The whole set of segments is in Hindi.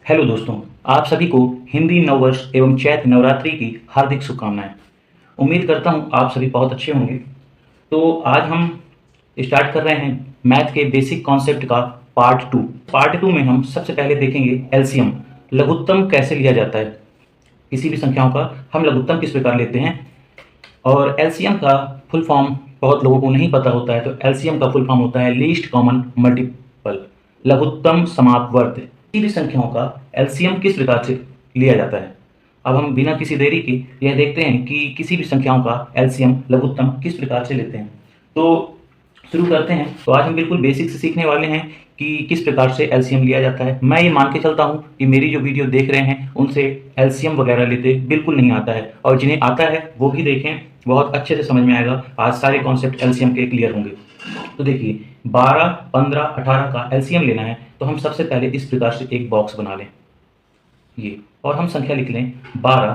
हेलो दोस्तों, आप सभी को हिंदी नववर्ष एवं चैत्र नवरात्रि की हार्दिक शुभकामनाएं। उम्मीद करता हूं आप सभी बहुत अच्छे होंगे। तो आज हम स्टार्ट कर रहे हैं मैथ के बेसिक कॉन्सेप्ट का पार्ट टू। पार्ट टू में हम सबसे पहले देखेंगे एलसीएम, लघुत्तम कैसे लिया जाता है। किसी भी संख्याओं का हम लघुत्तम किस प्रकार लेते हैं, और एलसीएम का फुल फॉर्म बहुत लोगों को नहीं पता होता है। तो एलसीएम का फुल फॉर्म होता है लीस्ट कॉमन मल्टीपल, लघुत्तम समापवर्त। किसी भी संख्याओं का एलसीएम किस प्रकार से लिया जाता है। अब हम बिना किसी देरी के यह देखते हैं कि किसी भी संख्याओं का एलसीएम लघुत्तम किस प्रकार से लेते हैं। तो शुरू करते हैं। तो आज हम बिल्कुल बेसिक से सीखने वाले हैं कि किस प्रकार से एलसीएम लिया जाता है। मैं ये मान के चलता हूँ कि मेरी जो वीडियो देख रहे हैं उनसे एलसीएम वगैरह लेते बिल्कुल नहीं आता है, और जिन्हें आता है वो भी देखें, बहुत अच्छे से समझ में आएगा। आज सारे कॉन्सेप्ट एलसीएम के क्लियर होंगे। तो देखिए, 12, 15, 18 का एलसीएम लेना है तो हम सबसे पहले इस प्रकार से एक बॉक्स बना लें ये, और हम संख्या लिख लें 12,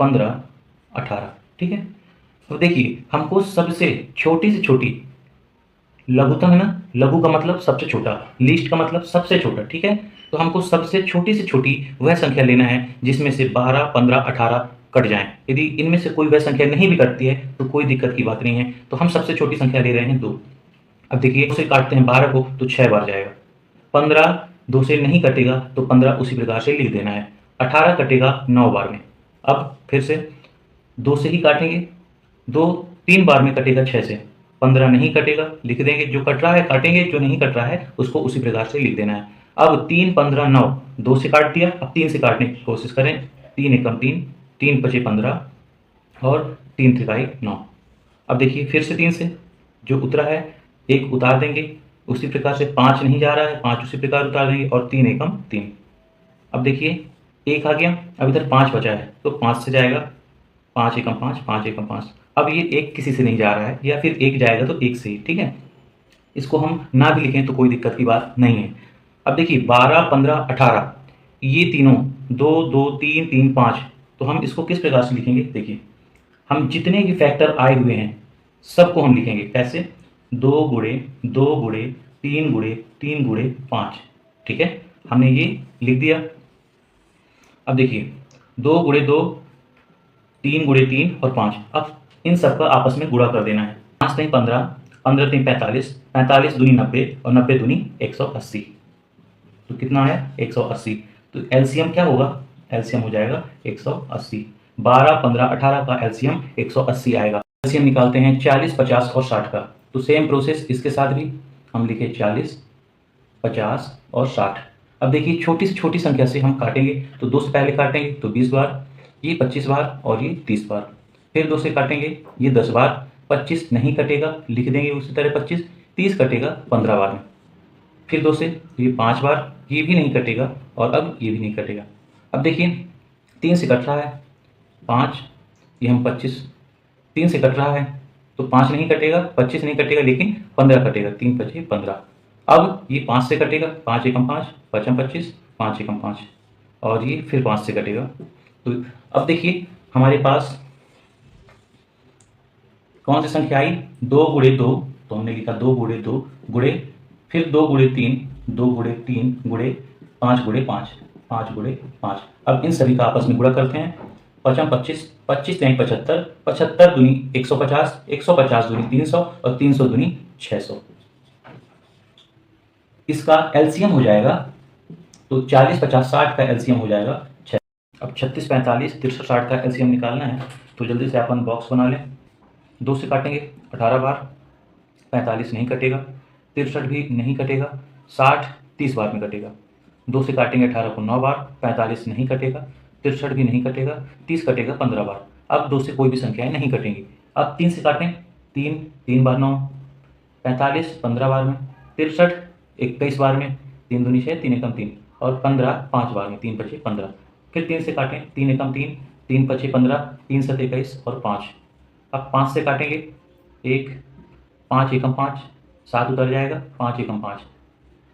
15, 18। ठीक है। तो देखिए, हमको सबसे छोटी से छोटी, लघुत्तम है ना, लघु का मतलब सबसे छोटा, लीस्ट का मतलब सबसे छोटा। ठीक है। तो हमको सबसे छोटी से छोटी वह संख्या लेना है जिसमें से 12, 15, 18 कट जाएं। यदि इनमें से कोई वह संख्या नहीं भी कटती है तो कोई दिक्कत की बात नहीं है। तो हम सबसे छोटी संख्या ले रहे हैं 2। अब देखिए, 2 से काटते हैं 12 को तो 6 बार जाएगा। 15 2 से नहीं कटेगा तो 15 उसी प्रकार से लिख देना है। 18 कटेगा 9 बार में। अब फिर से 2 से ही काटेंगे, 2 3 बार में कटेगा 6 से। 15 नहीं कटेगा, लिख देंगे। जो कट रहा है काटेंगे, जो नहीं कट रहा है उसको उसी प्रकार से लिख देना है। अब 3 15 9, 2 से काट दिया। अब 3 से काटने की कोशिश करें। 3 एकम 3, 3 पचे 15 और 3 त्रिकाई 9। अब देखिए, फिर से 3 से जो उतरा है एक उतार देंगे। उसी प्रकार से 5 नहीं जा रहा है, 5 उसी प्रकार उतार देंगे, और 3 एकम 3। अब देखिए, 1 आ गया। अब इधर 5 बचा है तो 5 से जाएगा। 5 एकम 5, 5 एकम 5। अब ये 1 किसी से नहीं जा रहा है, या फिर 1 जाएगा तो 1 से ही। ठीक है। इसको हम ना भी लिखें तो कोई दिक्कत की बात नहीं है। अब देखिए, 12, 15, 18 ये तीनों 2 2 3 3 5। तो हम इसको किस प्रकार से लिखेंगे। देखिए, हम जितने भी फैक्टर आए हुए हैं सबको हम लिखेंगे कैसे, 2 गुणे 2 गुणे 3 गुणे 3 गुणे 5। ठीक है, हमने ये लिख दिया। अब देखिए, 2 गुणे 2, 3 गुणे 3 और 5। अब इन सबका आपस में गुणा कर देना है। 5 3 15, 15 3 45, 45 दूनी 90 और 90 दूनी 180। तो कितना आया 180। तो एलसीएम क्या होगा, एलसीएम हो जाएगा 180। 12, 15, 18 का एलसीएम 180 आएगा। एलसीएम निकालते हैं 40, 50 और 60 का। तो सेम प्रोसेस इसके साथ भी हम लिखे 40, 50 और 60। अब देखिए, छोटी से छोटी संख्या से हम काटेंगे। तो 2 से पहले काटेंगे तो 20 बार, ये 25 बार और ये 30 बार। फिर 2 से काटेंगे, ये 10 बार। 25 नहीं कटेगा, लिख देंगे उसी तरह 25। 30 कटेगा 15 बार में। फिर 2 से ये 5 बार, ये भी नहीं कटेगा, और अब ये भी नहीं कटेगा। अब देखिए, 3 से कट रहा है 5, ये हम 25। 3 से कट रहा है तो 5 नहीं कटेगा, 25 नहीं कटेगा, लेकिन 15 कटेगा। 3 पचे 15। अब ये 5 से कटेगा, 5 एकम 5, 5 25, 5 एकम 5, और ये फिर 5 से कटेगा। तो अब देखिए, हमारे पास कौन सी संख्या आई, 2 गुणे 2। तो हमने लिखा 2 गुणे 2 गुणे, फिर 2 गुणे 3, 2 गुणे 3 गुणे 5 गुणे 5, 5 गुणे 5। अब इन सभी का आपस में गुणा करते हैं। 5 25, 25 3 75, 75 दूनी 150, 150 दूनी 300 और 300 दूनी 600। इसका एलसीएम हो जाएगा, तो 40, 50, 60 का एलसीएम हो जाएगा 6। अब 36, 45, 63, 60 का एलसीएम निकालना है। तो जल्दी से अपन बॉक्स बना लें। 2 से काटेंगे 18 बार, 45 नहीं कटेगा, 63 भी नहीं कटेगा, 60 30 बार में कटेगा। 2 से काटेंगे 18 को 9 बार, 45 नहीं कटेगा, 63 भी नहीं कटेगा, 30 कटेगा 15 बार। अब 2 से कोई भी संख्याएं नहीं कटेंगी। अब 3 से काटें, 3 3 बार 9, 45 15 बार में, 63 21 बार में, 3 दूनी 6, 3 एकम 3, और 15 5 बार में, 3 पचे 15। फिर 3 से काटें, 3 एकम 3, 3 पचे 15, 3 सत 21 और 5। अब 5 से काटेंगे, 1 5 एकम 5, 7 उतर जाएगा, 5 एकम 5।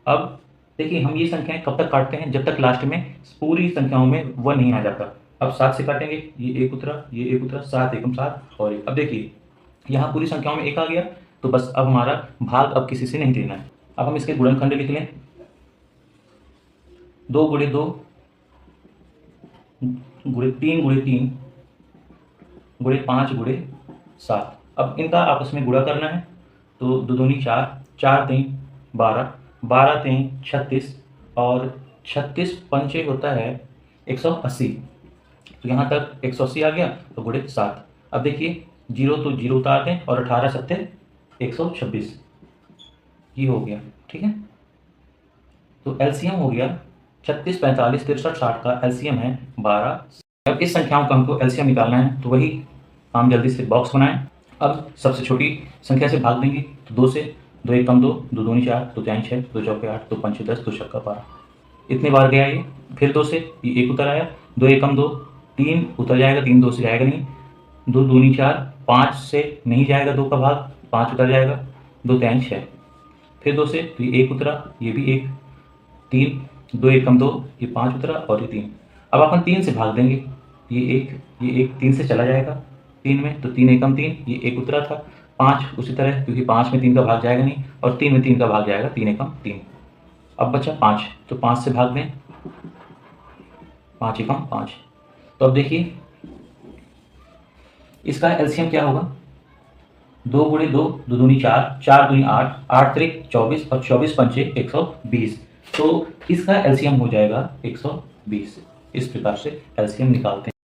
अब देखिए, हम ये संख्याएं कब तक काटते हैं, जब तक लास्ट में पूरी संख्याओं में 1 नहीं आ जाता। अब 7 से काटेंगे, ये 1 उतरा, ये 1 उतरा, 7 एकम 7 और 1। अब देखिए, यहाँ पूरी संख्याओं में 1 आ गया। तो बस अब हमारा भाग अब किसी से नहीं देना है। अब हम इसके गुणनखंड लिख लें। 2 गुणे 2 गुणे 3 गुणे 3 गुणे 5 गुणे 7। अब इनका आपस में गुणा करना है, तो 2 दूनी 4, 4 3 12, 12 3 36 और 36 पंचे होता है 180। तो यहाँ तक 180 आ गया, तो गुणे 7। अब देखिए 0 तो 0 उतार दें और 18 सत्ते 126, ये हो गया। ठीक है, तो एलसीएम हो गया 36 45 63 60 का एलसीएम है 12। अब इस संख्याओं का हमको एलसीएम निकालना है, तो वही हम जल्दी से बॉक्स बनाएं। अब सबसे छोटी संख्या से भाग देंगे, तो 2 से, 2 एकम 2, 2 दूनी 4, 2 तिहाई 6, 2 चौके 8, 2 पंचे 10, 2 छक्का 12, इतने बार गया ये। फिर 2 से ये 1 उतर आया, 2 एकम 2, 3 उतर जाएगा, 3 2 से जाएगा नहीं, 2 दूनी 4, 5 से नहीं जाएगा 2 का भाग, 5 उतर जाएगा, 2 तिहाई 6, फिर 2 से तो ये 1 उतरा, ये भी 1, 3, 2 एकम 2, ये 5 उतरा और ये 3। अब अपन 3 से भाग देंगे, ये 1 3 से चला जाएगा 3 में, तो 3 एकम 3, ये 1 उतरा था, 5 उसी तरह, क्योंकि 5 में 3 का भाग जाएगा नहीं और 3 में 3 का भाग जाएगा, 3 एकम 3। अब बचा 5, तो 5 से भाग दें, 5 एकम 5। तो अब देखिए इसका एलसीएम क्या होगा, 2 गुणे 2, 2 दूनी 4, 4 दूनी 8, 8 त्रिक 24 और 24 पंचे 120। तो इसका एलसीएम हो जाएगा 120। इस प्रकार से एलसीएम निकालते हैं।